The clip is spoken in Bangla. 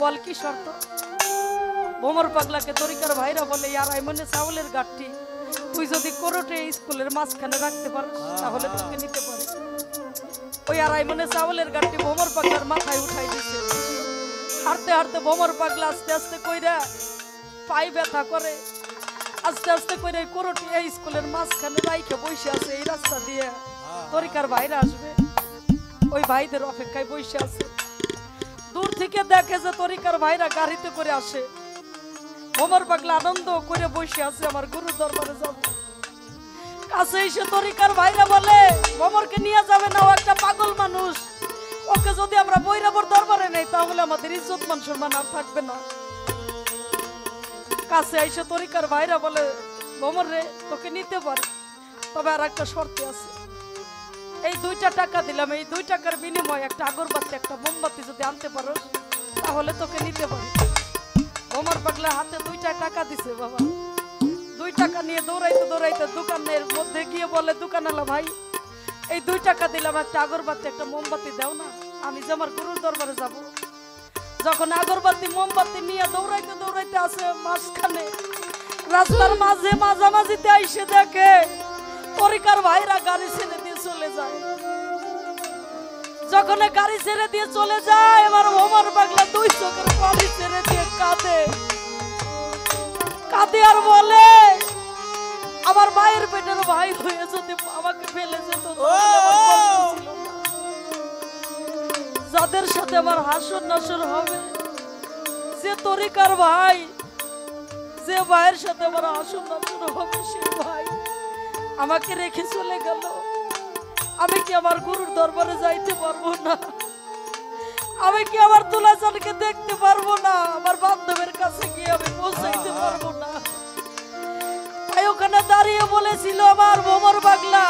বল কি শর্ত? ভোমর পাগলাকে তরিকার ভাইরা বলে আর আইমনে চাউলের গাঠটি তুই যদি কোরটে স্কুলের মাঝখানে রাখতে পারিস তাহলে তোকে নিতে পারি। ওই আর আইমনে চাউলের গাঠটি ভোমর পাগলার মাথায় উঠাই দিছে। হাঁটতে হাঁটতে ভোমর পাগলা আস্তে আস্তে কইরা পায়ে ব্যথা করে, আস্তে আস্তে কইরা কোরটে স্কুলের মাঝখানে রাইখে বসে আছে। এই রাস্তা দিয়ে তরিকার ভাইরা আসবে, ওই ভাইদের অপেক্ষায় বসে আছে। দূর থেকে দেখে যে তরিকার ভাইরা গাড়িতে করে আসে। ভোমর পাগলা আনন্দ করে বসে আছে, আমার গুরুর দরবারে যাব। কাছে এসে তরিকার ভাইরা বলে ভোমরকে নিয়ে যাবে না, ও একটা পাগল মানুষ, ওকে যদি আমরা বৈরাবর দরবারে নেই তাহলে আমাদের ইজ্জত মান সম্মান আর থাকবে না। কাছে এসে তরিকার ভাইরা বলে ভোমর রে তোকে নিতে পারে, তবে আর একটা শর্তে আছে। এই 2টা টাকা দিলাম, এই 2 টাকার বিনিময়ে একটা আগরবাতি একটা মোমবাতি যদি আনতে পারো তাহলে তোকে নিতে পারি। ভোমর পাগলা হাতে 2টা টাকা দিছে। বাবা 2 টাকা নিয়ে দৌড়াইতে দৌড়াইতে দোকানের মধ্যে গিয়ে বলে দোকানওয়ালা ভাই এই 2 টাকা দিলাম, একটা আগরবাতি একটা মোমবাতি দাও না, আমি যে আমার গুরুর দরবারে যাব। যখন আগরবাতি মোমবাতি নিয়ে দৌড়াইতে দৌড়াইতে আসে মাঝখানে রাস্তার মাঝে মাঝামাঝিতে আইসে দেখে তরিকার ভাইরা গাড়ি ছেড়ে দিয়ে চলে যায়। যখন গাড়ি ছেড়ে দিয়ে চলে যায় এবার ভোমর পাগলা 2 চোখের পানি ছেড়ে দিয়ে কাঁদে কাঁদে আর বলে আমার মায়ের পেটের ভাই হয়ে যদি আমাকে ফেলে যেত যাদের সাথে আমার হাসর নাসর হবে, যে তরিকার ভাই, যে ভাইয়ের সাথে আমার হাসর নাসর হবে, সে ভাই আমাকে রেখে চলে গেল। আমি কি আমার গুরুর দরবারে যাইতে পারবো না? আমি কি আমার দুলাচানকে দেখতে পারবো না? আমার বান্ধবের কাছে গিয়ে আমি পৌঁছাইতে পারবো না? তাই ওখানে দাঁড়িয়ে বলেছিল আমার ভোমর পাগলা